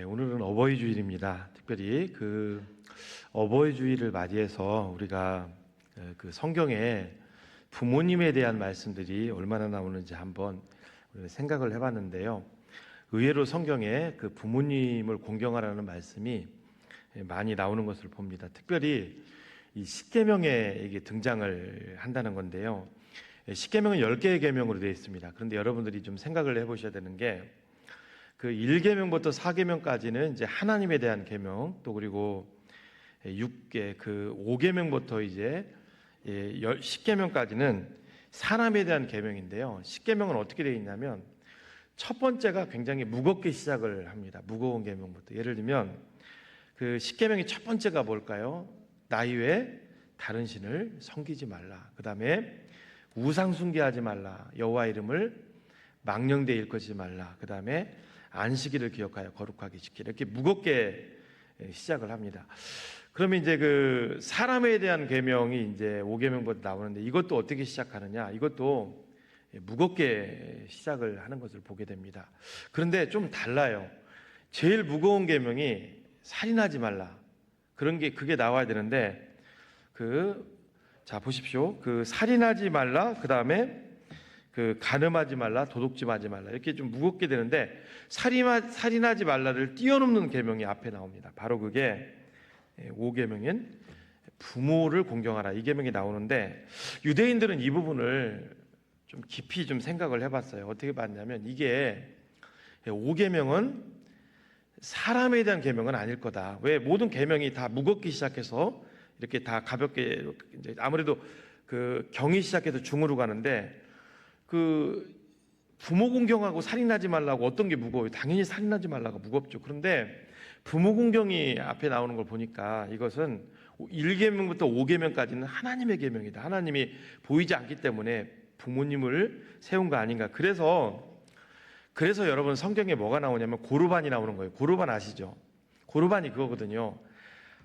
오늘은 어버이 주일입니다. 특별히 어버이 주일을 맞이해서 우리가 그 성경에 부모님에 대한 말씀들이 얼마나 나오는지 한번 우리가 생각을 해봤는데요. 의외로 성경에 그 부모님을 공경하라는 말씀이 많이 나오는 것을 봅니다. 특별히 이 십계명에 이게 등장을 한다는 건데요. 십계명은 10개의 계명으로 되어 있습니다. 그런데 여러분들이 좀 생각을 해보셔야 되는 게 그 1계명부터 4계명까지는 이제 하나님에 대한 계명, 또 그리고 5계명부터 이제 10계명까지는 사람에 대한 계명인데요. 10계명은 어떻게 되어 있냐면 첫 번째가 굉장히 무겁게 시작을 합니다. 무거운 계명부터. 예를 들면 그 10계명의 첫 번째가 뭘까요? 나 이외에 다른 신을 섬기지 말라. 그 다음에 우상 숭배하지 말라. 여호와 이름을 망령되이 일컫지 말라. 그 다음에 안식일을 기억하여 거룩하게 지키라. 이렇게 무겁게 시작을 합니다. 그러면 이제 그 사람에 대한 계명이 이제 5계명부터 나오는데 이것도 어떻게 시작하느냐? 이것도 무겁게 시작을 하는 것을 보게 됩니다. 그런데 좀 달라요. 제일 무거운 계명이 살인하지 말라. 그게 나와야 되는데 자 보십시오. 살인하지 말라. 그 다음에 간음하지 말라, 도둑질하지 말라, 이렇게 좀 무겁게 되는데 살인하지 말라를 뛰어넘는 계명이 앞에 나옵니다. 바로 그게 5계명인 부모를 공경하라, 이 계명이 나오는데 유대인들은 이 부분을 좀 깊이 좀 생각을 해봤어요. 어떻게 봤냐면 이게 5계명은 사람에 대한 계명은 아닐 거다. 왜? 모든 계명이 다 무겁게 시작해서 이렇게 다 가볍게, 아무래도 경이 시작해서 중으로 가는데 부모 공경하고 살인하지 말라고 어떤 게 무거워요? 당연히 살인하지 말라가 무겁죠. 그런데 부모 공경이 앞에 나오는 걸 보니까 이것은 1계명부터 5계명까지는 하나님의 계명이다. 하나님이 보이지 않기 때문에 부모님을 세운 거 아닌가. 그래서 여러분 성경에 뭐가 나오냐면 고르반이 나오는 거예요. 고르반 아시죠? 고르반이 그거거든요.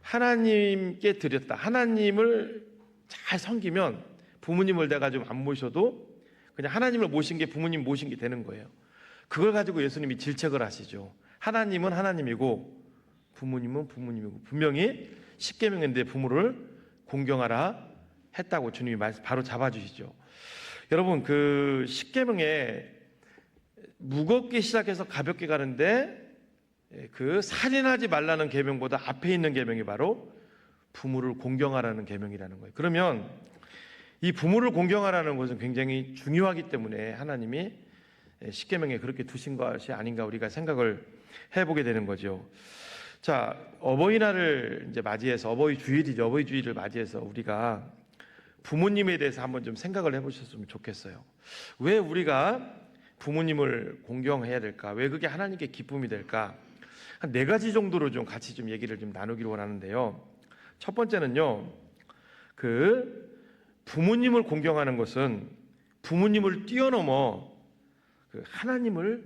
하나님께 드렸다. 하나님을 잘 섬기면 부모님을 내가 좀 안 모셔도 그냥 하나님을 모신 게 부모님 모신 게 되는 거예요. 그걸 가지고 예수님이 질책을 하시죠. 하나님은 하나님이고 부모님은 부모님이고, 분명히 십계명인데 부모를 공경하라 했다고 주님이 바로 잡아주시죠. 여러분 십계명에 무겁게 시작해서 가볍게 가는데 살인하지 말라는 계명보다 앞에 있는 계명이 바로 부모를 공경하라는 계명이라는 거예요. 그러면 이 부모를 공경하라는 것은 굉장히 중요하기 때문에 하나님이 십계명에 그렇게 두신 것이 아닌가 우리가 생각을 해보게 되는 거죠. 자, 어버이날을 이제 맞이해서 어버이 주일을 맞이해서 우리가 부모님에 대해서 한번 좀 생각을 해보셨으면 좋겠어요. 왜 우리가 부모님을 공경해야 될까? 왜 그게 하나님께 기쁨이 될까? 한 4가지 정도로 좀 같이 좀 얘기를 좀 나누기를 원하는데요. 첫 번째는요, 부모님을 공경하는 것은 부모님을 뛰어넘어 하나님을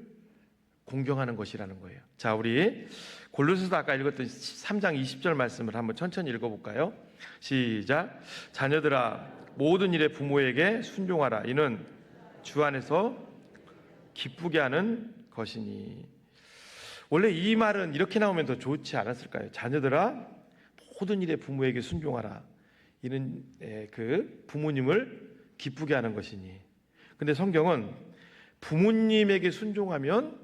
공경하는 것이라는 거예요. 자, 우리 골로새서 아까 읽었던 3장 20절 말씀을 한번 천천히 읽어볼까요? 시작. 자녀들아, 모든 일에 부모에게 순종하라. 이는 주 안에서 기쁘게 하는 것이니. 원래 이 말은 이렇게 나오면 더 좋지 않았을까요? 자녀들아, 모든 일에 부모에게 순종하라. 이는 부모님을 기쁘게 하는 것이니. 근데 성경은 부모님에게 순종하면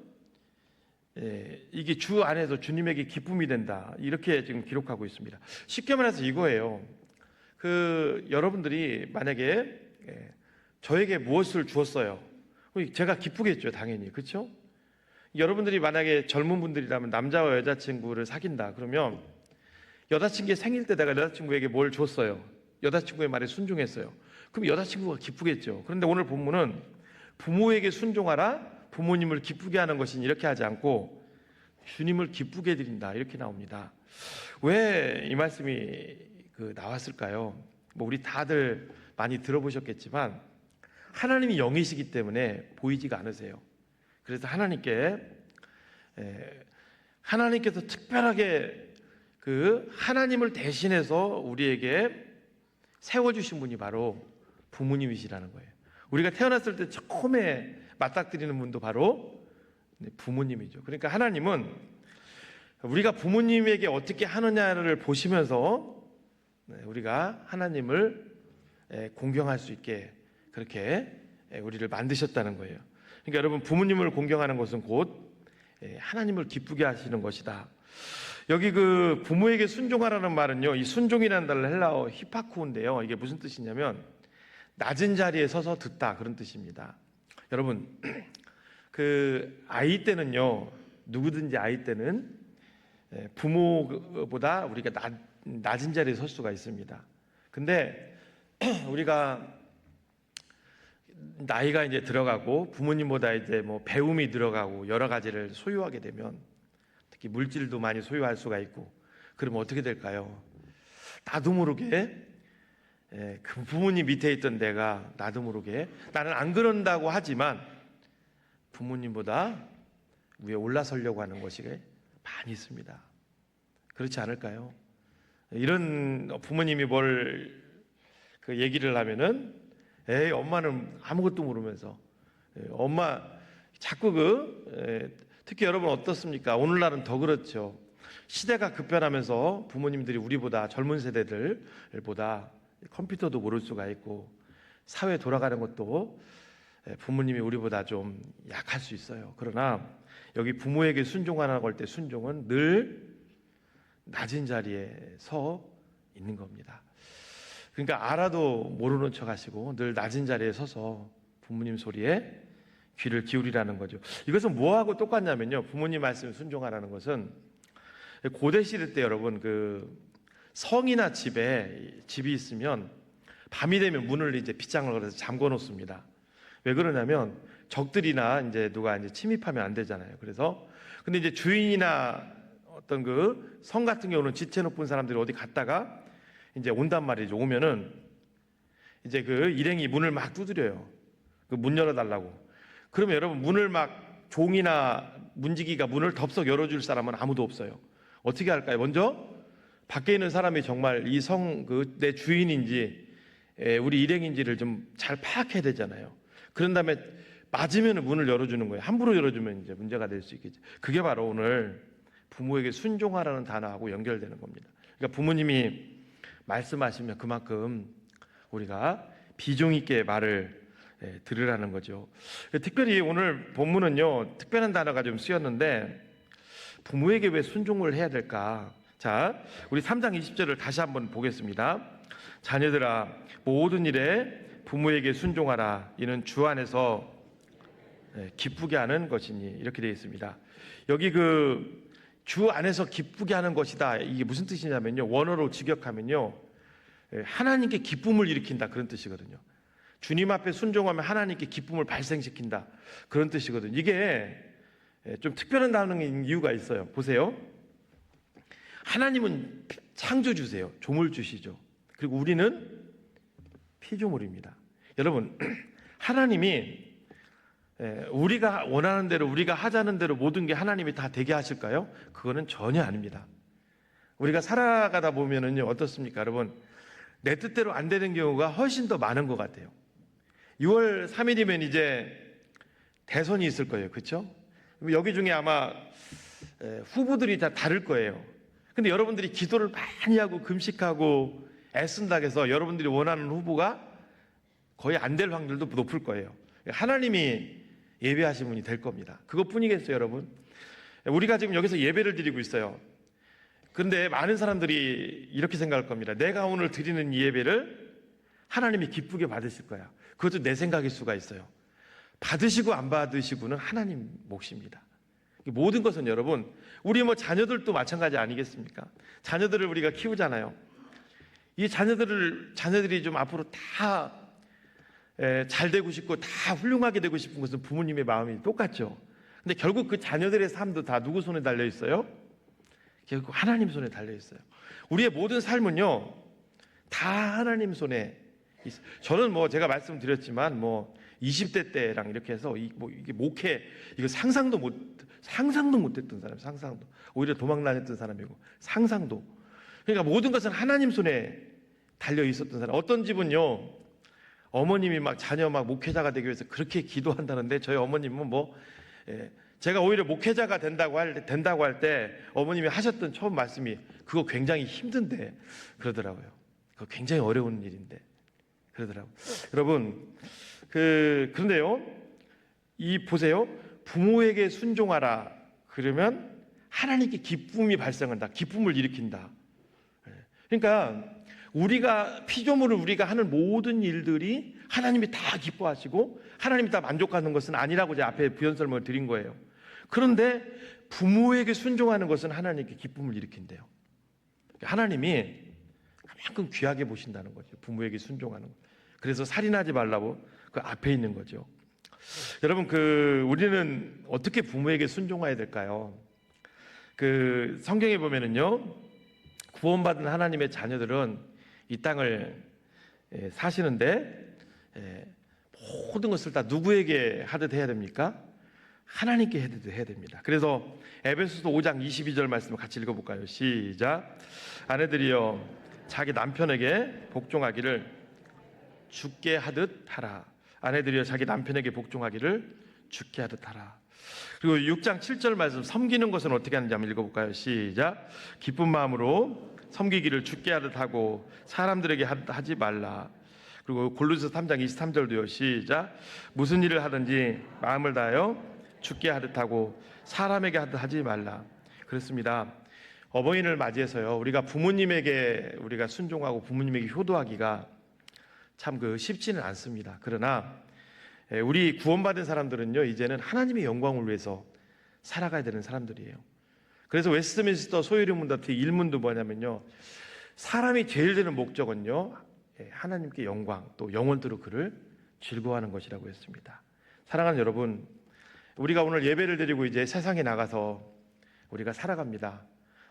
이게 주 안에서 주님에게 기쁨이 된다, 이렇게 지금 기록하고 있습니다. 쉽게 말해서 이거예요. 여러분들이 만약에 저에게 무엇을 주었어요, 제가 기쁘겠죠, 당연히. 그렇죠? 여러분들이 만약에 젊은 분들이라면 남자와 여자친구를 사귄다 그러면 여자친구의 생일 때 내가 여자친구에게 뭘 줬어요. 여자친구의 말에 순종했어요. 그럼 여자친구가 기쁘겠죠. 그런데 오늘 본문은 부모에게 순종하라, 부모님을 기쁘게 하는 것은 이렇게 하지 않고 주님을 기쁘게 드린다, 이렇게 나옵니다. 왜 이 말씀이 나왔을까요? 우리 다들 많이 들어보셨겠지만 하나님이 영이시기 때문에 보이지가 않으세요. 그래서 하나님께서 특별하게 하나님을 대신해서 우리에게 세워주신 분이 바로 부모님이시라는 거예요. 우리가 태어났을 때 처음에 맞닥뜨리는 분도 바로 부모님이죠. 그러니까 하나님은 우리가 부모님에게 어떻게 하느냐를 보시면서 우리가 하나님을 공경할 수 있게 그렇게 우리를 만드셨다는 거예요. 그러니까 여러분, 부모님을 공경하는 것은 곧 하나님을 기쁘게 하시는 것이다. 여기 그 부모에게 순종하라는 말은요, 이 순종이라는 단어 헬라어 히파쿠인데요, 이게 무슨 뜻이냐면 낮은 자리에 서서 듣다, 그런 뜻입니다. 여러분, 그 아이 때는요, 누구든지 아이 때는 부모보다 우리가 낮은 자리에 설 수가 있습니다. 근데 우리가 나이가 이제 들어가고 부모님보다 이제 뭐 배움이 들어가고 여러 가지를 소유하게 되면, 특히 물질도 많이 소유할 수가 있고, 그러면 어떻게 될까요? 나도 모르게 그 부모님 밑에 있던 내가 나도 모르게, 나는 안 그런다고 하지만 부모님보다 위에 올라서려고 하는 것이 많이 있습니다. 그렇지 않을까요? 이런 부모님이 뭘 그 얘기를 하면은 에이, 엄마는 아무것도 모르면서, 엄마 자꾸 특히 여러분 어떻습니까? 오늘날은 더 그렇죠. 시대가 급변하면서 부모님들이 우리보다 젊은 세대들보다 컴퓨터도 모를 수가 있고, 사회 돌아가는 것도 부모님이 우리보다 좀 약할 수 있어요. 그러나 여기 부모에게 순종하라고 할 때 순종은 늘 낮은 자리에 서 있는 겁니다. 그러니까 알아도 모르는 척 하시고 늘 낮은 자리에 서서 부모님 소리에 귀를 기울이라는 거죠. 이것은 뭐하고 똑같냐면요, 부모님 말씀에 순종하라는 것은 고대 시대 때 여러분, 그 성이나 집이 있으면 밤이 되면 문을 이제 빗장을 걸어서 잠궈 놓습니다. 왜 그러냐면 적들이나 이제 누가 이제 침입하면 안 되잖아요. 그래서 근데 이제 주인이나 어떤 그 성 같은 경우는 지체 높은 사람들이 어디 갔다가 이제 온단 말이죠. 오면은 이제 그 일행이 문을 막 두드려요. 그 문 열어달라고. 그러면 여러분, 문을 막 종이나 문지기가 문을 덥석 열어줄 사람은 아무도 없어요. 어떻게 할까요? 먼저 밖에 있는 사람이 정말 이 성 그 내 주인인지 우리 일행인지를 좀 잘 파악해야 되잖아요. 그런 다음에 맞으면 문을 열어주는 거예요. 함부로 열어주면 이제 문제가 될 수 있겠죠. 그게 바로 오늘 부모에게 순종하라는 단어하고 연결되는 겁니다. 그러니까 부모님이 말씀하시면 그만큼 우리가 비중 있게 말을 들으라는 거죠. 특별히 오늘 본문은요, 특별한 단어가 좀 쓰였는데, 부모에게 왜 순종을 해야 될까? 자, 우리 3장 20절을 다시 한번 보겠습니다. 자녀들아, 모든 일에 부모에게 순종하라. 이는 주 안에서 기쁘게 하는 것이니, 이렇게 되어 있습니다. 여기 그 주 안에서 기쁘게 하는 것이다, 이게 무슨 뜻이냐면요, 원어로 직역하면요, 하나님께 기쁨을 일으킨다, 그런 뜻이거든요. 주님 앞에 순종하면 하나님께 기쁨을 발생시킨다, 그런 뜻이거든요. 이게 좀 특별한 단어인 이유가 있어요. 보세요. 하나님은 창조주세요. 조물 주시죠. 그리고 우리는 피조물입니다. 여러분, 하나님이 우리가 원하는 대로, 우리가 하자는 대로 모든 게 하나님이 다 되게 하실까요? 그거는 전혀 아닙니다. 우리가 살아가다 보면은요, 어떻습니까? 여러분, 내 뜻대로 안 되는 경우가 훨씬 더 많은 것 같아요. 6월 3일이면 이제 대선이 있을 거예요. 그렇죠? 여기 중에 아마 후보들이 다 다를 거예요. 근데 여러분들이 기도를 많이 하고 금식하고 애쓴다고 해서 여러분들이 원하는 후보가 거의 안 될 확률도 높을 거예요. 하나님이 예배하신 분이 될 겁니다. 그것뿐이겠어요, 여러분? 우리가 지금 여기서 예배를 드리고 있어요. 그런데 많은 사람들이 이렇게 생각할 겁니다. 내가 오늘 드리는 이 예배를 하나님이 기쁘게 받으실 거야. 그것도 내 생각일 수가 있어요. 받으시고 안 받으시고는 하나님 몫입니다. 모든 것은 여러분, 우리 뭐 자녀들도 마찬가지 아니겠습니까? 자녀들을 우리가 키우잖아요. 이 자녀들이 좀 앞으로 다 잘 되고 싶고 다 훌륭하게 되고 싶은 것은 부모님의 마음이 똑같죠. 근데 결국 그 자녀들의 삶도 다 누구 손에 달려 있어요? 결국 하나님 손에 달려 있어요. 우리의 모든 삶은요, 다 하나님 손에 있어요. 저는 뭐 제가 말씀드렸지만 뭐 20대 때랑 이렇게 해서 이게 목회 이거 상상도 못했던 사람, 상상도 오히려 도망 다녔던 사람이고, 상상도. 그러니까 모든 것은 하나님 손에 달려 있었던 사람. 어떤 집은요, 어머님이 막 자녀 막 목회자가 되기 위해서 그렇게 기도한다는데, 저희 어머님은 뭐 제가 오히려 목회자가 된다고 할 때 어머님이 하셨던 처음 말씀이 그거 굉장히 힘든데 그러더라고요. 그거 굉장히 어려운 일인데 그러더라고요. 여러분, 그런데요, 보세요. 부모에게 순종하라. 그러면 하나님께 기쁨이 발생한다. 기쁨을 일으킨다. 그러니까 피조물을 우리가 하는 모든 일들이 하나님이 다 기뻐하시고 하나님이 다 만족하는 것은 아니라고 제가 앞에 부연 설명을 드린 거예요. 그런데 부모에게 순종하는 것은 하나님께 기쁨을 일으킨대요. 하나님이 그만큼 귀하게 보신다는 거죠. 부모에게 순종하는 것. 그래서 살인하지 말라고 그 앞에 있는 거죠. 여러분, 우리는 어떻게 부모에게 순종해야 될까요? 성경에 보면은요, 구원받은 하나님의 자녀들은 이 땅을 사시는데 모든 것을 다 누구에게 하듯 해야 됩니까? 하나님께 하듯 해야 됩니다. 그래서 에베소서 5장 22절 말씀을 같이 읽어볼까요? 시작. 아내들이여 자기 남편에게 복종하기를 주께 하듯 하라. 아내들이여 자기 남편에게 복종하기를 주께 하듯 하라. 그리고 6장 7절 말씀, 섬기는 것은 어떻게 하는지 한번 읽어볼까요? 시작. 기쁜 마음으로 섬기기를 주께 하듯 하고 사람들에게 하지 말라. 그리고 골로새서 3장 23절도요. 시작. 무슨 일을 하든지 마음을 다하여 주께 하듯 하고 사람에게 하듯 하지 말라. 그렇습니다. 어버이날 맞이해서요, 우리가 부모님에게 우리가 순종하고 부모님에게 효도하기가 참 쉽지는 않습니다. 그러나 우리 구원받은 사람들은요, 이제는 하나님의 영광을 위해서 살아가야 되는 사람들이에요. 그래서 웨스트민스터 소유리 문답의 일문도 뭐냐면요, 사람이 제일 되는 목적은요, 하나님께 영광 또 영원토록 그를 즐거워하는 것이라고 했습니다. 사랑하는 여러분, 우리가 오늘 예배를 드리고 이제 세상에 나가서 우리가 살아갑니다.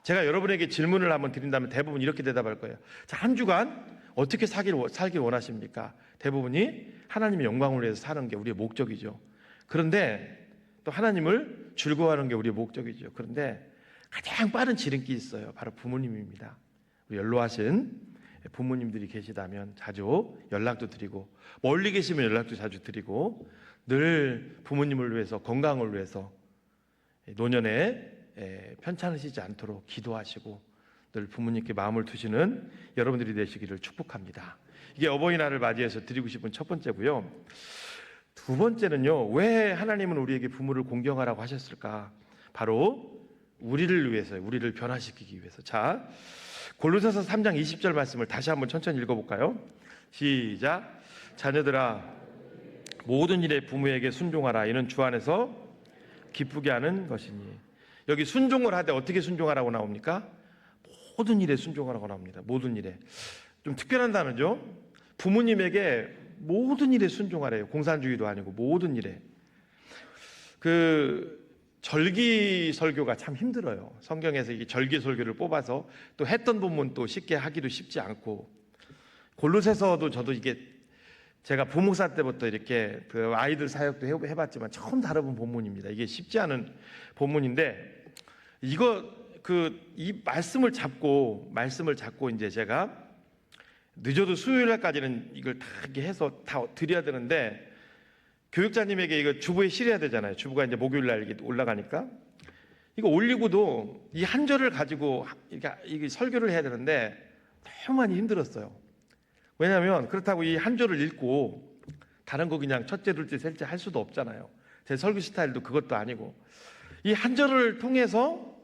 제가 여러분에게 질문을 한번 드린다면 대부분 이렇게 대답할 거예요. 자, 한 주간 어떻게 살길 원하십니까? 대부분이 하나님의 영광을 위해서 사는 게 우리의 목적이죠. 그런데 또 하나님을 즐거워하는 게 우리의 목적이죠. 그런데 가장 빠른 지름길이 있어요. 바로 부모님입니다. 우리 연로하신 부모님들이 계시다면 자주 연락도 드리고, 멀리 계시면 연락도 자주 드리고, 늘 부모님을 위해서, 건강을 위해서 노년에 편찮으시지 않도록 기도하시고 늘 부모님께 마음을 두시는 여러분들이 되시기를 축복합니다. 이게 어버이날을 맞이해서 드리고 싶은 첫 번째고요. 두 번째는요, 왜 하나님은 우리에게 부모를 공경하라고 하셨을까? 바로 우리를 위해서요. 우리를 변화시키기 위해서. 자, 골로새서 3장 20절 말씀을 다시 한번 천천히 읽어볼까요? 시작. 자녀들아 모든 일에 부모에게 순종하라. 이는 주 안에서 기쁘게 하는 것이니. 여기 순종을 하되 어떻게 순종하라고 나옵니까? 모든 일에 순종하라고 나옵니다. 모든 일에. 좀 특별한 단어죠. 부모님에게 모든 일에 순종하래요. 공산주의도 아니고 모든 일에. 절기 설교가 참 힘들어요. 성경에서 이 절기 설교를 뽑아서 또 했던 본문 또 쉽게 하기도 쉽지 않고, 골로새서도 저도 이게 제가 부목사 때부터 이렇게 아이들 사역도 해봤지만 처음 다뤄본 본문입니다. 이게 쉽지 않은 본문인데, 이 말씀을 잡고 이제 제가 늦어도 수요일날까지는 이걸 다 이렇게 해서 다 드려야 되는데, 교육자님에게 이거 주부에 실어야 되잖아요. 주부가 이제 목요일날 이게 올라가니까 이거 올리고도 이 한 절을 가지고 이게 설교를 해야 되는데 너무 많이 힘들었어요. 왜냐하면 그렇다고 이 한 절을 읽고 다른 거 그냥 첫째, 둘째, 셋째 할 수도 없잖아요. 제 설교 스타일도 그것도 아니고 이 한 절을 통해서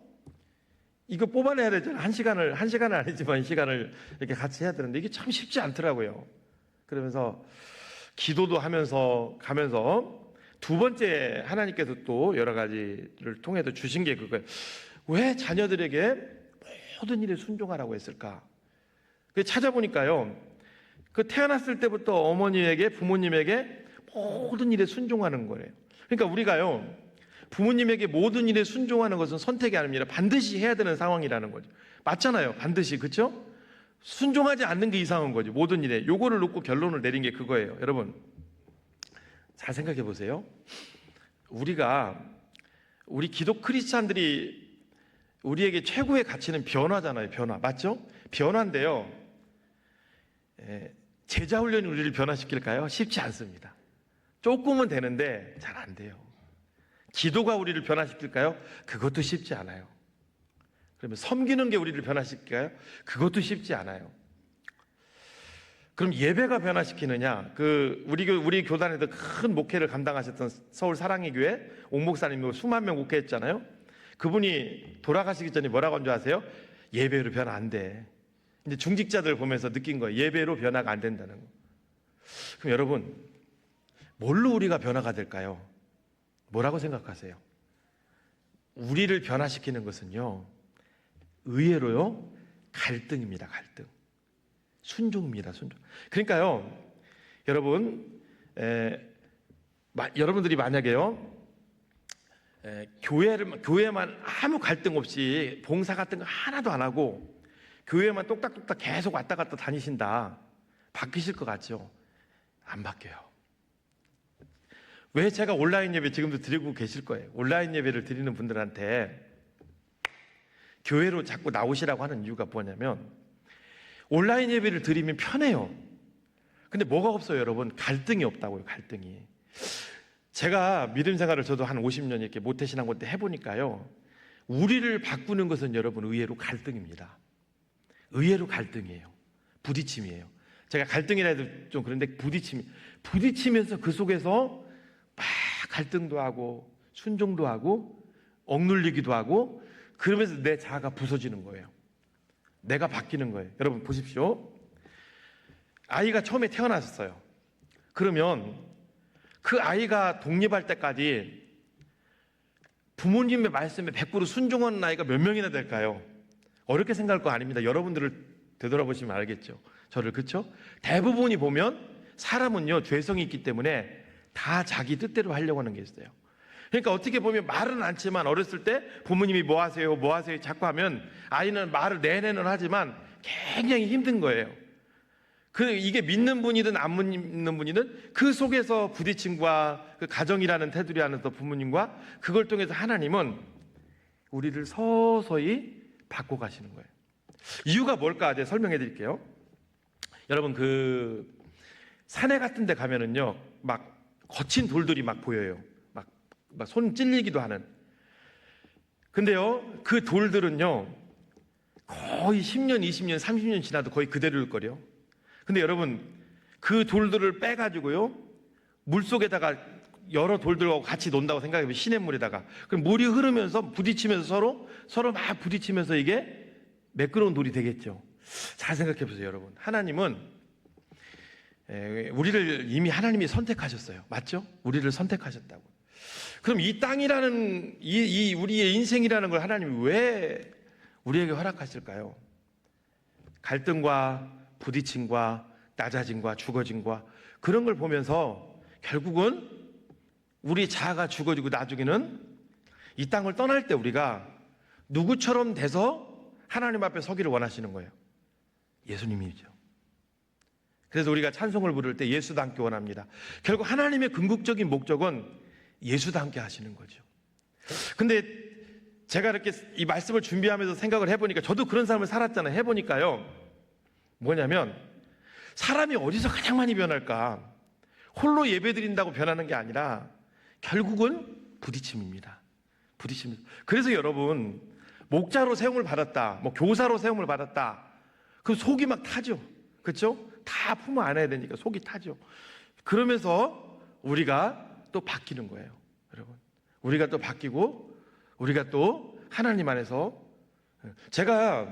이거 뽑아내야 되잖아요. 한 시간은 아니지만 이 시간을 이렇게 같이 해야 되는데 이게 참 쉽지 않더라고요. 그러면서 기도도 하면서 가면서 두 번째 하나님께서 또 여러 가지를 통해서 주신 게 그거예요. 왜 자녀들에게 모든 일에 순종하라고 했을까? 찾아보니까요, 태어났을 때부터 어머니에게 부모님에게 모든 일에 순종하는 거예요. 그러니까 우리가요, 부모님에게 모든 일에 순종하는 것은 선택이 아닙니다. 반드시 해야 되는 상황이라는 거죠. 맞잖아요. 반드시. 그렇죠? 순종하지 않는 게 이상한 거죠. 모든 일에. 요거를 놓고 결론을 내린 게 그거예요. 여러분, 잘 생각해 보세요. 우리 기독 크리스찬들이 우리에게 최고의 가치는 변화잖아요. 변화. 맞죠? 변화인데요. 제자 훈련이 우리를 변화시킬까요? 쉽지 않습니다. 조금은 되는데 잘 안 돼요. 기도가 우리를 변화시킬까요? 그것도 쉽지 않아요. 그러면 섬기는 게 우리를 변화시킬까요? 그것도 쉽지 않아요. 그럼 예배가 변화시키느냐? 우리 교단에도 큰 목회를 감당하셨던 서울 사랑의 교회 옥 목사님도 수만 명 목회했잖아요. 그분이 돌아가시기 전에 뭐라고 한 줄 아세요? 예배로 변화 안 돼. 이제 중직자들 보면서 느낀 거예요. 예배로 변화가 안 된다는 거. 그럼 여러분, 뭘로 우리가 변화가 될까요? 뭐라고 생각하세요? 우리를 변화시키는 것은요, 의외로요, 갈등입니다. 갈등. 순종입니다. 순종. 그러니까요, 여러분, 여러분들이 만약에요, 교회만 아무 갈등 없이 봉사 같은 거 하나도 안 하고 교회만 똑딱똑딱 계속 왔다 갔다 다니신다, 바뀌실 것 같죠? 안 바뀌어요. 왜 제가 온라인 예배 지금도 드리고 계실 거예요? 온라인 예배를 드리는 분들한테 교회로 자꾸 나오시라고 하는 이유가 뭐냐면, 온라인 예배를 드리면 편해요. 근데 뭐가 없어요, 여러분? 갈등이 없다고요. 갈등이. 제가 믿음 생활을 저도 한 50년 이렇게 모태신앙고 때 해보니까요, 우리를 바꾸는 것은 여러분 의외로 갈등입니다. 의외로 갈등이에요. 부딪힘이에요. 제가 갈등이라 해도 좀 그런데 부딪히면서 그 속에서 막 갈등도 하고 순종도 하고 억눌리기도 하고, 그러면서 내 자아가 부서지는 거예요. 내가 바뀌는 거예요. 여러분 보십시오. 아이가 처음에 태어났어요. 그러면 그 아이가 독립할 때까지 부모님의 말씀에 100% 순종하는 아이가 몇 명이나 될까요? 어렵게 생각할 거 아닙니다. 여러분들을 되돌아보시면 알겠죠. 저를, 그렇죠? 대부분이 보면 사람은요, 죄성이 있기 때문에 다 자기 뜻대로 하려고 하는 게 있어요. 그러니까 어떻게 보면 말은 않지만 어렸을 때 부모님이 뭐 하세요 자꾸 하면 아이는 말을 내내는 하지만 굉장히 힘든 거예요. 이게 믿는 분이든 안 믿는 분이든 그 속에서 부딪힘과 그 가정이라는 테두리 안에서 부모님과 그걸 통해서 하나님은 우리를 서서히 바꿔가시는 거예요. 이유가 뭘까? 제가 설명해 드릴게요. 여러분, 그 산에 같은 데 가면은요, 막 거친 돌들이 막 보여요. 막 손 찔리기도 하는. 근데요, 그 돌들은요, 거의 10년, 20년, 30년 지나도 거의 그대로일 거요. 근데 여러분, 그 돌들을 빼가지고요, 물속에다가 여러 돌들하고 같이 논다고 생각해보면, 시냇물에다가. 그럼 물이 흐르면서 부딪히면서 서로 막 부딪히면서 이게 매끄러운 돌이 되겠죠. 잘 생각해보세요, 여러분. 하나님은 우리를 이미 하나님이 선택하셨어요. 맞죠? 우리를 선택하셨다고. 그럼 이 땅이라는 우리의 인생이라는 걸 하나님이 왜 우리에게 허락하실까요? 갈등과 부딪힘과 낮아짐과 죽어짐과 그런 걸 보면서 결국은 우리 자아가 죽어지고 나중에는 이 땅을 떠날 때 우리가 누구처럼 돼서 하나님 앞에 서기를 원하시는 거예요. 예수님이죠. 그래서 우리가 찬송을 부를 때 예수도 함께 원합니다. 결국 하나님의 궁극적인 목적은 예수도 함께 하시는 거죠. 근데 제가 이렇게 이 말씀을 준비하면서 생각을 해보니까, 저도 그런 삶을 살았잖아요. 해보니까요, 뭐냐면 사람이 어디서 가장 많이 변할까? 홀로 예배드린다고 변하는 게 아니라 결국은 부딪힘입니다. 부딪힘. 그래서 여러분, 목자로 세움을 받았다, 뭐 교사로 세움을 받았다, 그 속이 막 타죠. 그렇죠? 다 품어 안아야 되니까 속이 타죠. 그러면서 우리가 또 바뀌는 거예요, 여러분. 우리가 또 바뀌고 우리가 또 하나님 안에서, 제가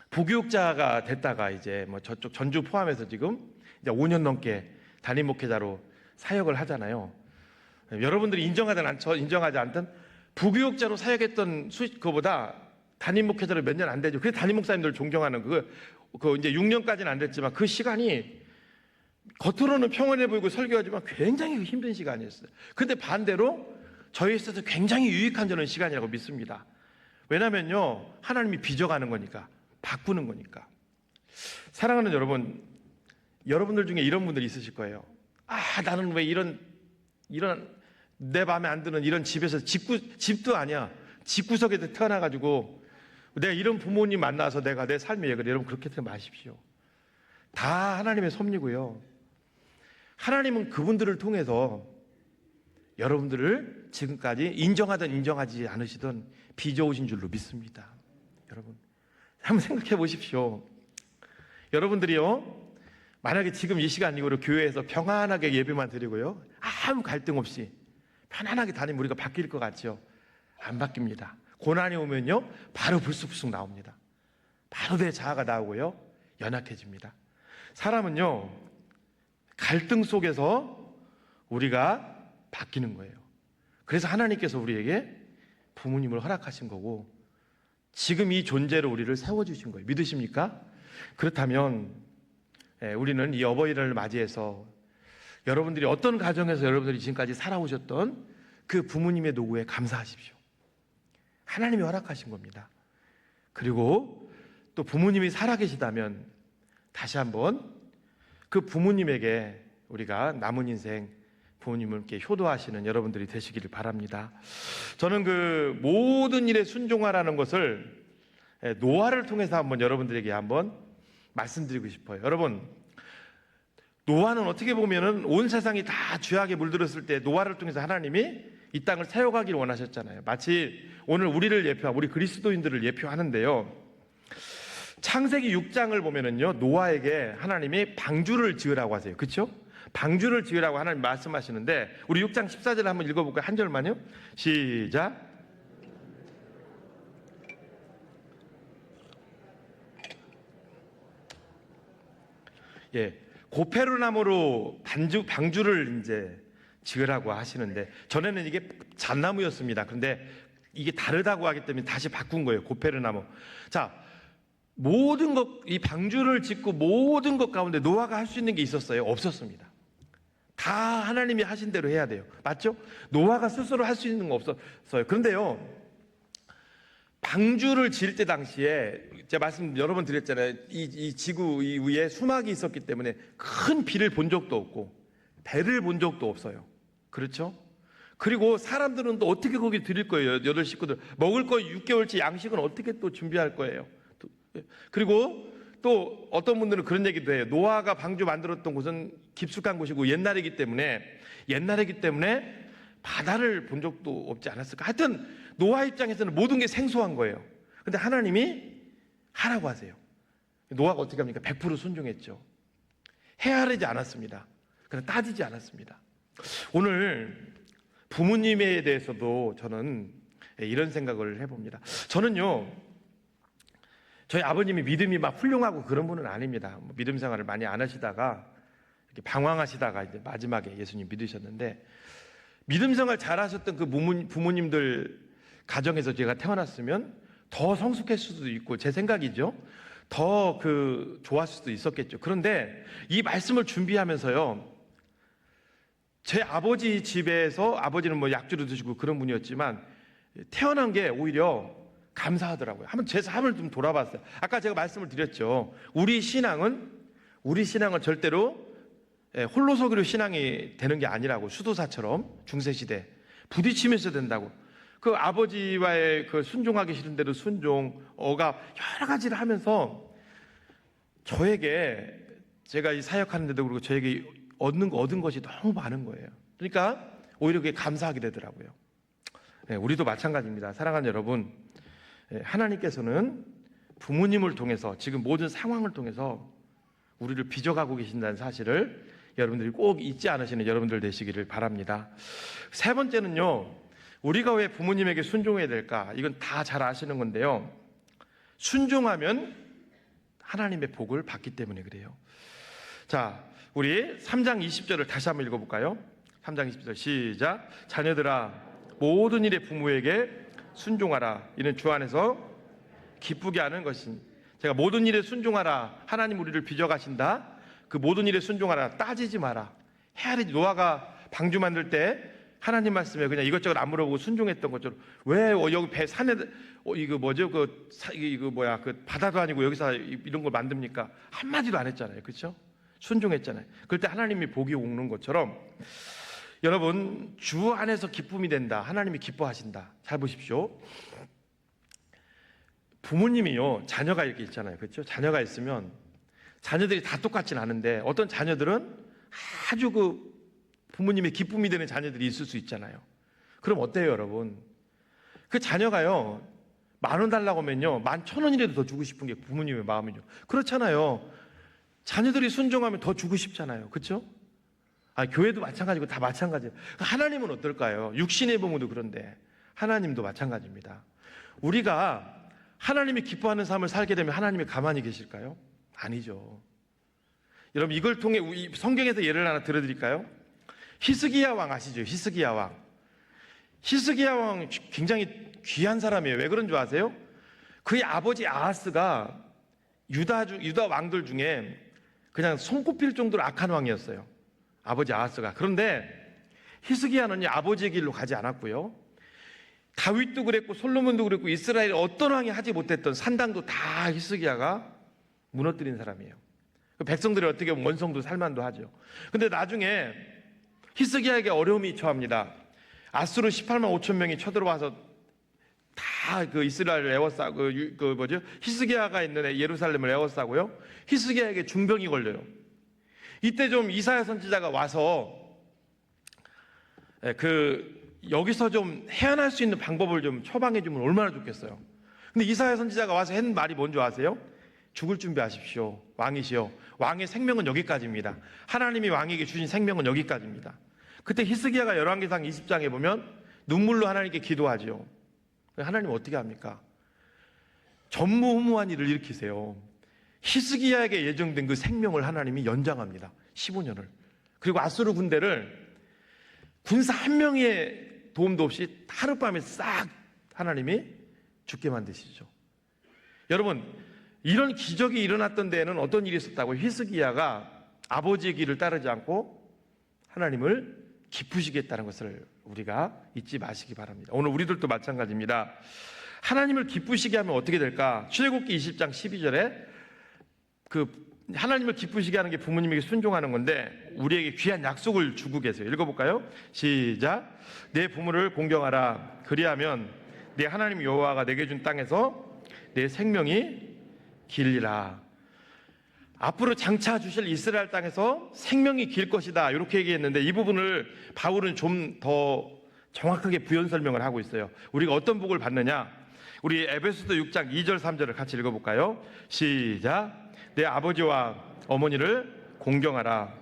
부교육자가 됐다가 이제 뭐 저쪽 전주 포함해서 지금 이제 5년 넘게 담임 목회자로 사역을 하잖아요. 여러분들이 인정하지 않든 부교육자로 사역했던 그거보다 담임 목회자로 몇 년 안 되죠. 그래서 담임 목사님들 존경하는 그 이제 6년까지는 안 됐지만 그 시간이 겉으로는 평온해 보이고 설교하지만 굉장히 힘든 시간이었어요. 근데 반대로 저희에 있어서 굉장히 유익한 저는 시간이라고 믿습니다. 왜냐면요, 하나님이 빚어가는 거니까, 바꾸는 거니까. 사랑하는 여러분, 여러분들 중에 이런 분들이 있으실 거예요. 나는 왜 이런 내 마음에 안 드는 이런 집에서 집도 아니야, 집구석에 태어나가지고 내가 이런 부모님 만나서 내가 내 삶이 왜 그래? 여러분, 그렇게 생각 마십시오. 다 하나님의 섭리고요. 하나님은 그분들을 통해서 여러분들을 지금까지 인정하든 인정하지 않으시든 빚어오신 줄로 믿습니다. 여러분 한번 생각해 보십시오. 여러분들이요, 만약에 지금 이 시간 이후로 교회에서 평안하게 예배만 드리고요, 아무 갈등 없이 편안하게 다니면 우리가 바뀔 것 같죠? 안 바뀝니다. 고난이 오면요 바로 불쑥불쑥 나옵니다. 바로 내 자아가 나오고요 연약해집니다. 사람은요 갈등 속에서 우리가 바뀌는 거예요. 그래서 하나님께서 우리에게 부모님을 허락하신 거고 지금 이 존재로 우리를 세워주신 거예요. 믿으십니까? 그렇다면 우리는 이 어버이날을 맞이해서 여러분들이 어떤 가정에서 여러분들이 지금까지 살아오셨던 그 부모님의 노고에 감사하십시오. 하나님이 허락하신 겁니다. 그리고 또 부모님이 살아계시다면 다시 한번 그 부모님에게 우리가 남은 인생 부모님을 이렇게 효도하시는 여러분들이 되시기를 바랍니다. 저는 그 모든 일에 순종하라는 것을 노아를 통해서 한번 여러분들에게 한번 말씀드리고 싶어요. 여러분, 노아는 어떻게 보면은 온 세상이 다 죄악에 물들었을 때 노아를 통해서 하나님이 이 땅을 세워가기를 원하셨잖아요. 마치 오늘 우리를 예표하고 우리 그리스도인들을 예표하는데요, 창세기 6장을 보면은요 노아에게 하나님이 방주를 지으라고 하세요. 그렇죠? 방주를 지으라고 하나님 말씀하시는데 우리 6장 14절을 한번 읽어볼까요? 한 절만요. 시작. 예, 고페르나무로 방주를 이제 지으라고 하시는데 전에는 이게 잣나무였습니다. 그런데 이게 다르다고 하기 때문에 다시 바꾼 거예요. 고페르나무. 자, 모든 것, 이 방주를 짓고 모든 것 가운데 노아가 할 수 있는 게 있었어요? 없었습니다. 다 하나님이 하신 대로 해야 돼요. 맞죠? 노아가 스스로 할 수 있는 거 없었어요. 그런데요, 방주를 지을 때 당시에 제가 말씀 여러 번 드렸잖아요. 이 지구 이 위에 수막이 있었기 때문에 큰 비를 본 적도 없고 배를 본 적도 없어요. 그렇죠? 그리고 사람들은 또 어떻게 거기 드릴 거예요? 여덟 식구들 먹을 거 6개월치 양식은 어떻게 또 준비할 거예요? 그리고 또 어떤 분들은 그런 얘기도 해요. 노아가 방주 만들었던 곳은 깊숙한 곳이고 옛날이기 때문에 바다를 본 적도 없지 않았을까. 하여튼 노아 입장에서는 모든 게 생소한 거예요. 근데 하나님이 하라고 하세요. 노아가 어떻게 합니까? 100% 순종했죠. 헤아리지 않았습니다. 그냥 따지지 않았습니다. 오늘 부모님에 대해서도 저는 이런 생각을 해봅니다. 저는요, 저희 아버님이 믿음이 막 훌륭하고 그런 분은 아닙니다. 믿음 생활을 많이 안 하시다가 이렇게 방황하시다가 이제 마지막에 예수님 믿으셨는데, 믿음 생활 잘 하셨던 그 부모님들 가정에서 제가 태어났으면 더 성숙했을 수도 있고, 제 생각이죠. 더 좋았을 수도 있었겠죠. 그런데 이 말씀을 준비하면서요, 제 아버지 집에서 아버지는 뭐 약주를 드시고 그런 분이었지만 태어난 게 오히려 감사하더라고요. 한번 제 삶을 좀 돌아봤어요. 아까 제가 말씀을 드렸죠. 우리 신앙은 절대로 홀로서기로 신앙이 되는 게 아니라고. 수도사처럼 중세시대 부딪히면서 된다고. 그 아버지와의 그 순종하기 싫은 대로 순종, 억압 여러 가지를 하면서 저에게, 제가 이 사역하는데도 그렇고 저에게 얻은 것이 너무 많은 거예요. 그러니까 오히려 그게 감사하게 되더라고요. 우리도 마찬가지입니다. 사랑하는 여러분, 하나님께서는 부모님을 통해서 지금 모든 상황을 통해서 우리를 빚어가고 계신다는 사실을 여러분들이 꼭 잊지 않으시는 여러분들 되시기를 바랍니다. 세 번째는요, 우리가 왜 부모님에게 순종해야 될까? 이건 다 잘 아시는 건데요, 순종하면 하나님의 복을 받기 때문에 그래요. 자, 우리 3장 20절을 다시 한번 읽어볼까요? 3장 20절 시작. 자녀들아, 모든 일에 부모에게 순종하라. 이는 주 안에서 기쁘게 하는 것이니. 제가 모든 일에 순종하라. 하나님 우리를 빚어가신다. 그 모든 일에 순종하라. 따지지 마라. 헤아리지. 노아가 방주 만들 때 하나님 말씀에 그냥 이것저것 안 물어보고 순종했던 것처럼, 왜 여기 배 산에 이거 뭐죠? 그 바다도 아니고 여기서 이런 걸 만듭니까? 한마디도 안 했잖아요. 그렇죠? 순종했잖아요. 그럴 때 하나님이 복이 오는 것처럼 여러분, 주 안에서 기쁨이 된다. 하나님이 기뻐하신다. 잘 보십시오. 부모님이요, 자녀가 이렇게 있잖아요. 그렇죠? 자녀가 있으면 자녀들이 다 똑같진 않은데 어떤 자녀들은 아주 부모님의 기쁨이 되는 자녀들이 있을 수 있잖아요. 그럼 어때요, 여러분? 그 자녀가요, 10,000원 달라고 하면요, 11,000원이라도 더 주고 싶은 게 부모님의 마음이죠. 그렇잖아요. 자녀들이 순종하면 더 주고 싶잖아요. 그렇죠? 교회도 마찬가지고 다 마찬가지예요. 하나님은 어떨까요? 육신의 부모도 그런데 하나님도 마찬가지입니다. 우리가 하나님이 기뻐하는 삶을 살게 되면 하나님이 가만히 계실까요? 아니죠. 여러분, 이걸 통해 성경에서 예를 하나 들어드릴까요? 히스기야 왕 아시죠? 히스기야 왕. 히스기야 왕 굉장히 귀한 사람이에요. 왜 그런 줄 아세요? 그의 아버지 아하스가 유다 왕들 중에 그냥 손꼽힐 정도로 악한 왕이었어요. 아버지 아하스가. 그런데 히스기야는 아버지의 길로 가지 않았고요. 다윗도 그랬고 솔로몬도 그랬고 이스라엘 어떤 왕이 하지 못했던 산당도 다 히스기야가 무너뜨린 사람이에요. 백성들이 어떻게 보면 원성도 살만도 하죠. 근데 나중에 히스기야에게 어려움이 처합니다. 아수르 18만 5천 명이 쳐들어와서 다 그 이스라엘을 에워싸고 히스기야가 있는 예루살렘을 에워싸고요. 히스기야에게 중병이 걸려요. 이때 좀 이사야 선지자가 와서 여기서 좀 해안할 수 있는 방법을 좀 처방해 주면 얼마나 좋겠어요. 근데 이사야 선지자가 와서 한 말이 뭔지 아세요? 죽을 준비하십시오. 왕이시여. 왕의 생명은 여기까지입니다. 하나님이 왕에게 주신 생명은 여기까지입니다. 그때 히스기야가 열왕기상 20장에 보면 눈물로 하나님께 기도하죠. 하나님 어떻게 합니까? 전무후무한 일을 일으키세요. 히스기야에게 예정된 그 생명을 하나님이 연장합니다. 15년을. 그리고 아수르 군대를 군사 한 명의 도움도 없이 하룻밤에 싹 하나님이 죽게 만드시죠. 여러분, 이런 기적이 일어났던 데에는 어떤 일이 있었다고? 히스기야가 아버지의 길을 따르지 않고 하나님을 기쁘시겠다는 것을 우리가 잊지 마시기 바랍니다. 오늘 우리들도 마찬가지입니다. 하나님을 기쁘시게 하면 어떻게 될까? 출애굽기 20장 12절에 하나님을 기쁘시게 하는 게 부모님에게 순종하는 건데 우리에게 귀한 약속을 주고 계세요. 읽어볼까요? 시작. 내 부모를 공경하라. 그리하면 내 하나님 여호와가 내게 준 땅에서 내 생명이 길리라. 앞으로 장차 주실 이스라엘 땅에서 생명이 길 것이다. 이렇게 얘기했는데 이 부분을 바울은 좀 더 정확하게 부연 설명을 하고 있어요. 우리가 어떤 복을 받느냐? 우리 에베소서 6장 2절 3절을 같이 읽어볼까요? 시작. 내 아버지와 어머니를 공경하라.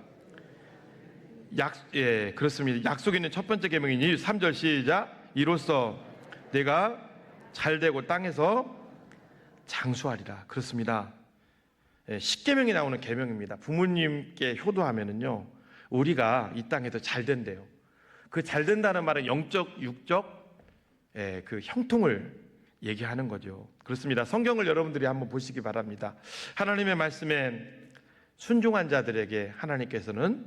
그렇습니다. 약속 있는 첫 번째 계명이니 3절 시작. 이로써 내가 잘되고 땅에서 장수하리라. 그렇습니다. 십계명이 나오는 계명입니다. 부모님께 효도하면은요, 우리가 이 땅에서 잘 된대요. 그 잘 된다는 말은 영적, 육적 그 형통을 얘기하는 거죠. 그렇습니다. 성경을 여러분들이 한번 보시기 바랍니다. 하나님의 말씀에 순종한 자들에게 하나님께서는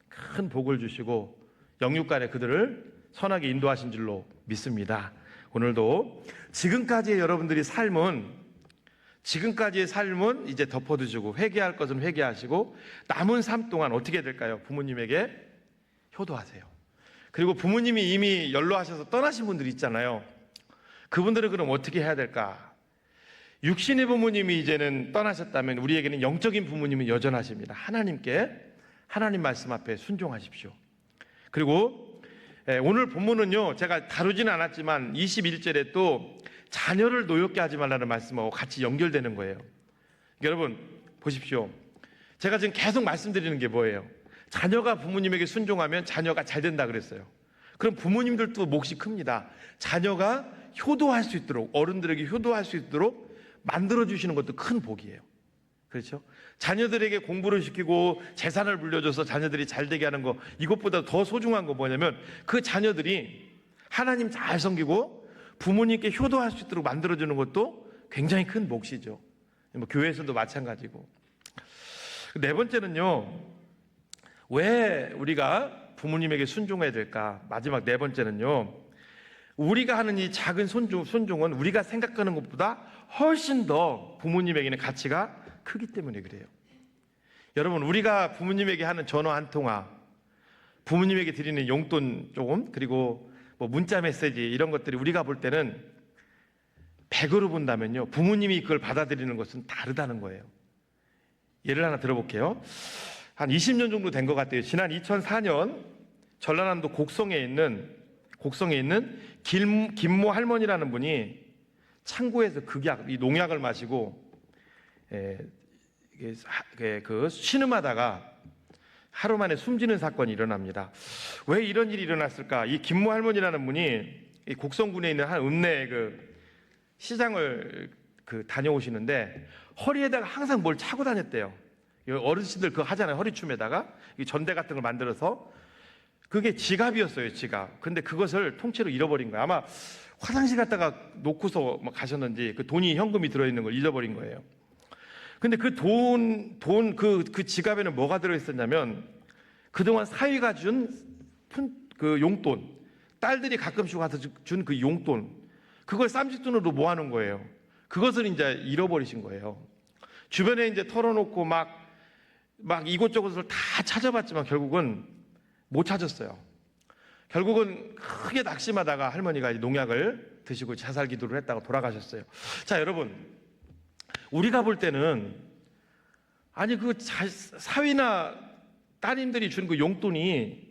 큰 복을 주시고 영육간에 그들을 선하게 인도하신 줄로 믿습니다. 오늘도 지금까지의 여러분들의 삶은 이제 덮어두시고 회개할 것은 회개하시고 남은 삶 동안 어떻게 될까요? 부모님에게 효도하세요. 그리고 부모님이 이미 연로하셔서 떠나신 분들이 있잖아요. 그분들은 그럼 어떻게 해야 될까? 육신의 부모님이 이제는 떠나셨다면 우리에게는 영적인 부모님은 여전하십니다. 하나님 말씀 앞에 순종하십시오. 그리고 오늘 본문은요, 제가 다루지는 않았지만 21절에 또 자녀를 노엽게 하지 말라는 말씀하고 같이 연결되는 거예요. 여러분 보십시오. 제가 지금 계속 말씀드리는 게 뭐예요? 자녀가 부모님에게 순종하면 자녀가 잘 된다 그랬어요. 그럼 부모님들도 몫이 큽니다. 자녀가 효도할 수 있도록, 어른들에게 효도할 수 있도록 만들어주시는 것도 큰 복이에요. 그렇죠? 자녀들에게 공부를 시키고 재산을 물려줘서 자녀들이 잘 되게 하는 거, 이것보다 더 소중한 거 뭐냐면 그 자녀들이 하나님 잘 섬기고 부모님께 효도할 수 있도록 만들어주는 것도 굉장히 큰 몫이죠. 교회에서도 마찬가지고. 네 번째는요, 왜 우리가 부모님에게 순종해야 될까? 마지막 네 번째는요, 우리가 하는 이 작은 순종은 우리가 생각하는 것보다 훨씬 더 부모님에게는 가치가 크기 때문에 그래요. 여러분, 우리가 부모님에게 하는 전화 한 통화, 부모님에게 드리는 용돈 조금, 그리고 문자 메시지 이런 것들이 우리가 볼 때는 100으로 본다면요, 부모님이 그걸 받아들이는 것은 다르다는 거예요. 예를 하나 들어볼게요. 한 20년 정도 된 것 같아요. 지난 2004년 전라남도 곡성에 있는 김모 할머니라는 분이 창고에서 극약, 이 농약을 마시고 그 신음하다가 하루 만에 숨지는 사건이 일어납니다. 왜 이런 일이 일어났을까? 이 김모 할머니라는 분이 이 곡성군에 있는 한 읍내 그 시장을 다녀오시는데 허리에다가 항상 뭘 차고 다녔대요. 어르신들 그거 하잖아요. 허리춤에다가 전대 같은 걸 만들어서. 그게 지갑이었어요, 지갑. 근데 그것을 통째로 잃어버린 거예요. 아마 화장실 갔다가 놓고서 가셨는지 그 돈이 현금이 들어있는 걸 잊어버린 거예요. 근데 그 그 지갑에는 뭐가 들어있었냐면 그동안 사위가 준 그 용돈, 딸들이 가끔씩 와서 준 그 용돈, 그걸 쌈짓돈으로 모아놓은 거예요. 그것을 이제 잃어버리신 거예요. 주변에 이제 털어놓고 막 이곳저곳을 다 찾아봤지만 결국은 못 찾았어요. 결국은 크게 낙심하다가 할머니가 농약을 드시고 자살 기도를 했다가 돌아가셨어요. 자, 여러분, 우리가 볼 때는 아니 사위나 따님들이 준 그 용돈이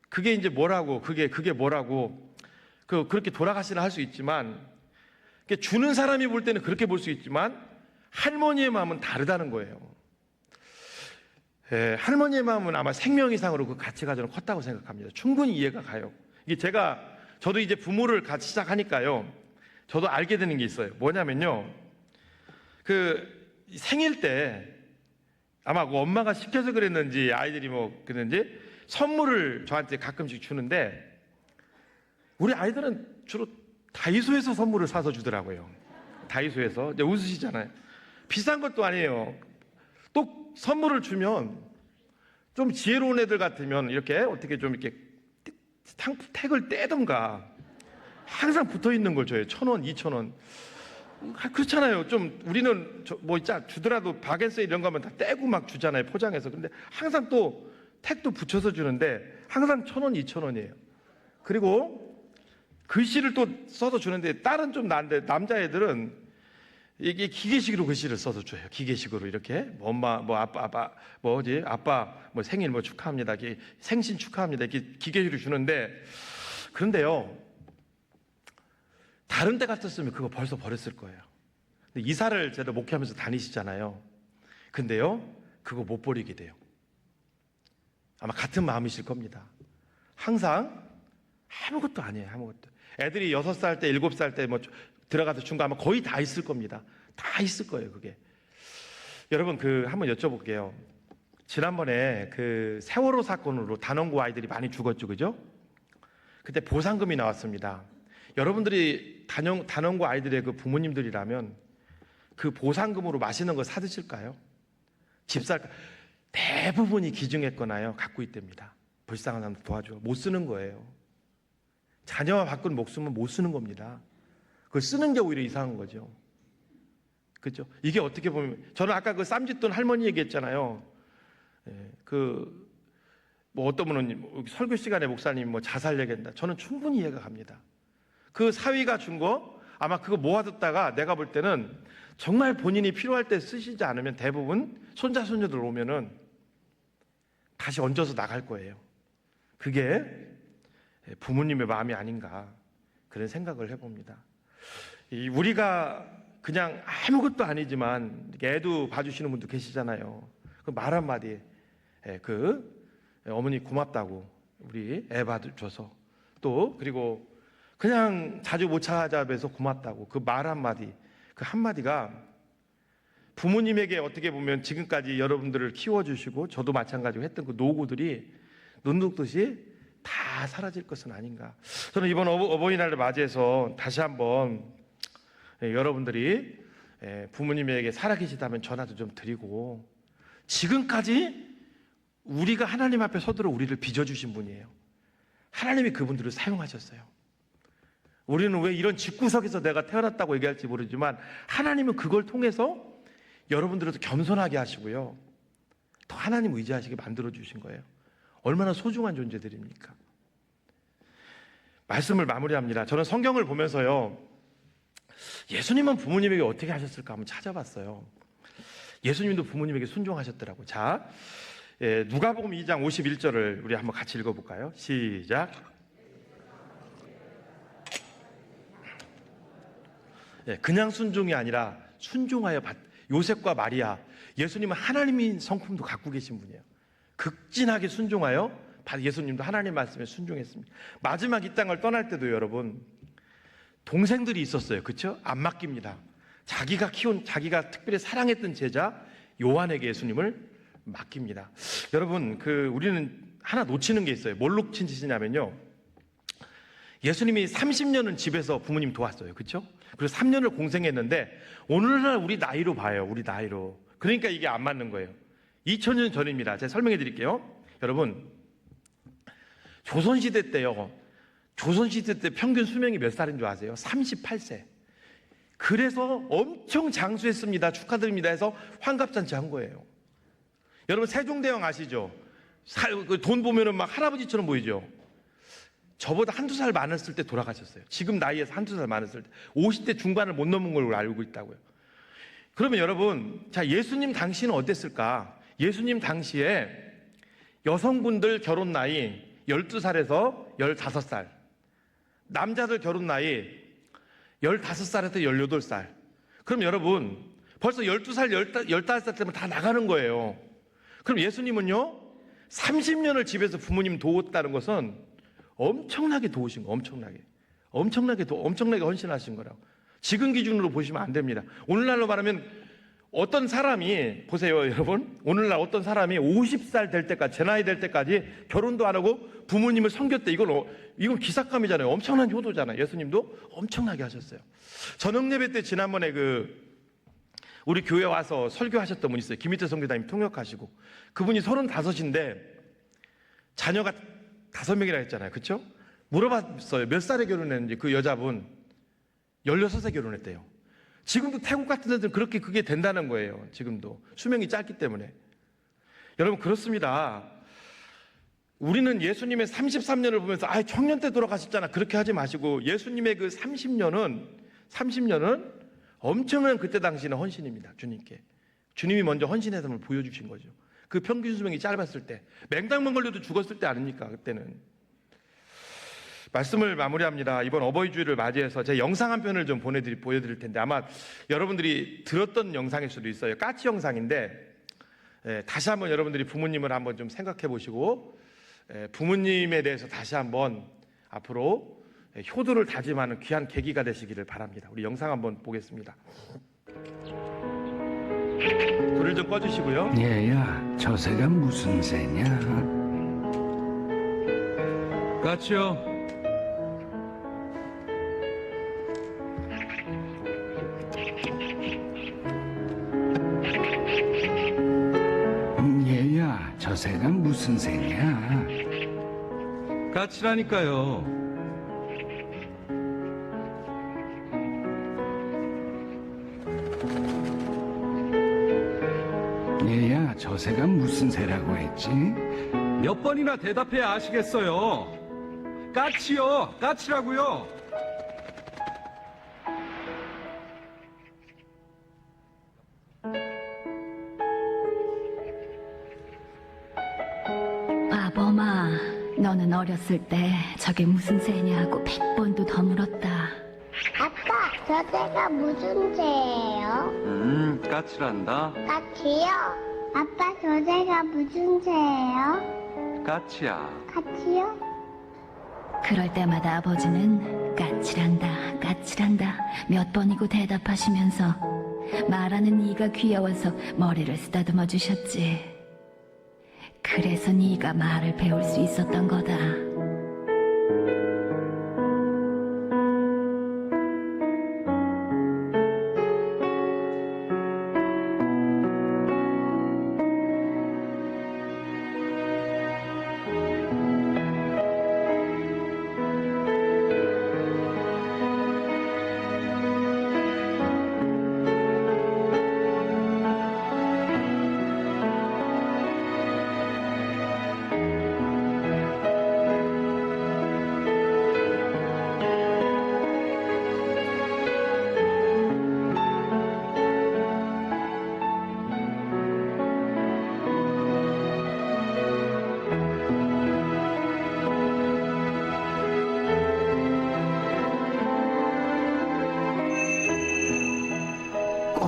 그게 이제 뭐라고 그게 뭐라고 그렇게 돌아가시나 할 수 있지만 주는 사람이 볼 때는 그렇게 볼 수 있지만 할머니의 마음은 다르다는 거예요. 할머니의 마음은 아마 생명 이상으로 그 가치가 저는 컸다고 생각합니다. 충분히 이해가 가요. 이게 저도 이제 부모를 같이 시작하니까요. 저도 알게 되는 게 있어요. 뭐냐면요. 생일 때 아마 그 엄마가 시켜서 그랬는지 아이들이 그랬는지 선물을 저한테 가끔씩 주는데 우리 아이들은 주로 다이소에서 선물을 사서 주더라고요. 다이소에서. 이제 웃으시잖아요. 비싼 것도 아니에요. 또 선물을 주면 좀 지혜로운 애들 같으면 이렇게 어떻게 좀 이렇게 택을 떼던가 항상 붙어 있는 걸 줘요. 1,000원, 2,000원. 그렇잖아요. 좀 우리는 주더라도 바겐세 이런 거면 다 떼고 막 주잖아요. 포장해서. 근데 항상 또 택도 붙여서 주는데 항상 1,000원, 2,000원이에요. 그리고 글씨를 또 써서 주는데 딸은 좀 나은데 남자애들은 이게 기계식으로 글씨를 써서 줘요. 기계식으로 이렇게 엄마 아빠 생일 축하합니다. 생신 축하합니다. 이렇게 기계식으로 주는데 그런데요. 다른 데 갔었으면 그거 벌써 버렸을 거예요. 근데 이사를 제가 목회하면서 다니시잖아요. 근데요. 그거 못 버리게 돼요. 아마 같은 마음이실 겁니다. 항상 아무것도 아니에요. 아무것도. 애들이 6살 때 7살 때 들어가서 준 거 아마 거의 다 있을 겁니다. 다 있을 거예요, 그게. 여러분, 한번 여쭤볼게요. 지난번에 세월호 사건으로 단원고 아이들이 많이 죽었죠, 그죠? 그때 보상금이 나왔습니다. 여러분들이 단원고 아이들의 그 부모님들이라면 그 보상금으로 맛있는 거 사드실까요? 집 살까? 대부분이 기증했거나요, 갖고 있답니다. 불쌍한 사람 도와줘. 못 쓰는 거예요. 자녀와 바꾼 목숨은 못 쓰는 겁니다. 그걸 쓰는 게 오히려 이상한 거죠. 그렇죠? 이게 어떻게 보면 저는 아까 쌈짓돈 할머니 얘기했잖아요. 어떤 분은 설교 시간에 목사님 자살 얘기한다. 저는 충분히 이해가 갑니다. 그 사위가 준 거 아마 그거 모아뒀다가 내가 볼 때는 정말 본인이 필요할 때 쓰시지 않으면 대부분 손자 손녀들 오면은 다시 얹어서 나갈 거예요. 그게 부모님의 마음이 아닌가 그런 생각을 해봅니다. 우리가 그냥 아무것도 아니지만 애도 봐주시는 분도 계시잖아요. 그 말 한마디 어머니 고맙다고 우리 애 봐줘서 또 그리고 그냥 자주 못 찾아뵈서 고맙다고 그 말 한마디 그 한마디가 부모님에게 어떻게 보면 지금까지 여러분들을 키워주시고 저도 마찬가지로 했던 그 노고들이 눈 녹듯이 다 사라질 것은 아닌가. 저는 이번 어버이날을 맞이해서 다시 한번 여러분들이 부모님에게 살아계시다면 전화도 좀 드리고 지금까지 우리가 하나님 앞에 서도록 우리를 빚어주신 분이에요. 하나님이 그분들을 사용하셨어요. 우리는 왜 이런 집구석에서 내가 태어났다고 얘기할지 모르지만 하나님은 그걸 통해서 여러분들을 더 겸손하게 하시고요. 더 하나님 의지하시게 만들어주신 거예요. 얼마나 소중한 존재들입니까? 말씀을 마무리합니다. 저는 성경을 보면서요. 예수님은 부모님에게 어떻게 하셨을까 한번 찾아봤어요. 예수님도 부모님에게 순종하셨더라고요. 자, 예, 누가복음 2장 51절을 우리 한번 같이 읽어볼까요? 시작. 예, 그냥 순종이 아니라 순종하여 요셉과 마리아, 예수님은 하나님인 성품도 갖고 계신 분이에요. 극진하게 순종하여 예수님도 하나님 말씀에 순종했습니다. 마지막 이 땅을 떠날 때도 여러분 동생들이 있었어요. 그렇죠? 안 맡깁니다. 자기가 특별히 사랑했던 제자 요한에게 예수님을 맡깁니다. 여러분 우리는 하나 놓치는 게 있어요. 뭘 놓친 짓이냐면요, 예수님이 30년은 집에서 부모님 도왔어요. 그렇죠? 그리고 3년을 공생했는데 오늘날 우리 나이로 봐요. 우리 나이로. 그러니까 이게 안 맞는 거예요. 2000년 전입니다. 제가 설명해 드릴게요. 여러분, 조선시대 때요, 조선시대 때 평균 수명이 몇 살인 줄 아세요? 38세. 그래서 엄청 장수했습니다. 축하드립니다 해서 환갑잔치 한 거예요. 여러분, 세종대왕 아시죠? 돈 보면은 막 할아버지처럼 보이죠? 저보다 한두 살 많았을 때 돌아가셨어요. 지금 나이에서 한두 살 많았을 때 50대 중반을 못 넘은 걸로 알고 있다고요. 그러면 여러분, 자, 예수님 당시는 어땠을까? 예수님 당시에 여성분들 결혼 나이 12살에서 15살, 남자들 결혼 나이 15살에서 18살. 그럼 여러분, 벌써 12살, 15살 때면 다 나가는 거예요. 그럼 예수님은요, 30년을 집에서 부모님 도웠다는 것은 엄청나게 도우신 거, 엄청나게 헌신하신 거라고. 지금 기준으로 보시면 안 됩니다. 오늘날로 말하면 어떤 사람이, 보세요 여러분, 오늘날 어떤 사람이 50살 될 때까지, 제 나이 될 때까지 결혼도 안 하고 부모님을 섬겼대. 이건 기삭감이잖아요. 엄청난 효도잖아요. 예수님도 엄청나게 하셨어요. 저녁 예배 때 지난번에 우리 교회 와서 설교하셨던 분 있어요. 김희태 선교사님 통역하시고, 그분이 35인데 자녀가 5명이라 했잖아요. 그렇죠? 물어봤어요. 몇 살에 결혼했는지. 그 여자분 16세 결혼했대요. 지금도 태국 같은 데는 그렇게 그게 된다는 거예요. 지금도 수명이 짧기 때문에. 여러분, 그렇습니다. 우리는 예수님의 33년을 보면서 청년 때 돌아가셨잖아, 그렇게 하지 마시고, 예수님의 그 30년은 엄청난 그때 당시는 헌신입니다. 주님이 먼저 헌신의 삶을 보여주신 거죠. 그 평균 수명이 짧았을 때, 맹장만 걸려도 죽었을 때 아닙니까? 그때는. 말씀을 마무리합니다. 이번 어버이 주일을 맞이해서 제 영상 한 편을 좀 보여드릴 텐데, 아마 여러분들이 들었던 영상일 수도 있어요. 까치 영상인데, 다시 한번 여러분들이 부모님을 한번 좀 생각해 보시고, 부모님에 대해서 다시 한번 앞으로 효도를 다짐하는 귀한 계기가 되시기를 바랍니다. 우리 영상 한번 보겠습니다. 불을 좀 꺼주시고요. 얘야, 저 새가 무슨 새냐? 까치요. 얘야, 저 새가 무슨 새냐? 까치라니까요. 얘야, 저 새가 무슨 새라고 했지? 몇 번이나 대답해야 아시겠어요. 까치요. 까치라고요. 아범아, 너는 어렸을 때 저게 무슨 새냐고 100번도 더 물었다. 아빠, 저 새가 무슨 새예요? 까치란다. 까치요? 아빠, 저 새가 무슨 새예요? 까치야. 까치요? 그럴 때마다 아버지는 까칠한다, 까칠한다 몇 번이고 대답하시면서 말하는 네가 귀여워서 머리를 쓰다듬어 주셨지. 그래서 네가 말을 배울 수 있었던 거다.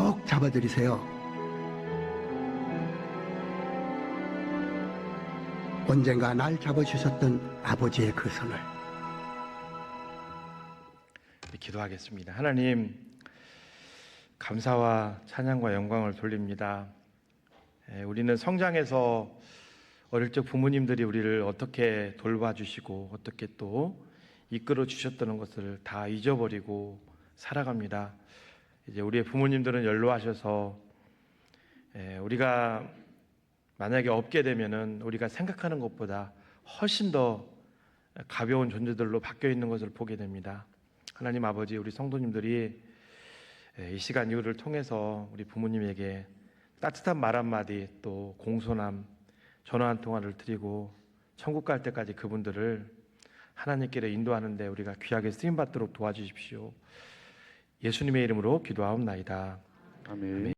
꼭 잡아들이세요. 언젠가 날 잡아주셨던 아버지의 그 손을. 기도하겠습니다. 하나님, 감사와 찬양과 영광을 돌립니다. 우리는 성장해서 어릴 적 부모님들이 우리를 어떻게 돌봐주시고 어떻게 또 이끌어 주셨다는 것을 다 잊어버리고 살아갑니다. 이제 우리의 부모님들은 연로하셔서 우리가 만약에 없게 되면은 우리가 생각하는 것보다 훨씬 더 가벼운 존재들로 바뀌어 있는 것을 보게 됩니다. 하나님 아버지, 우리 성도님들이 이 시간 이후를 통해서 우리 부모님에게 따뜻한 말 한마디, 또 공손함, 전화 한 통화를 드리고 천국 갈 때까지 그분들을 하나님께로 인도하는데 우리가 귀하게 쓰임받도록 도와주십시오. 예수님의 이름으로 기도하옵나이다. 아멘.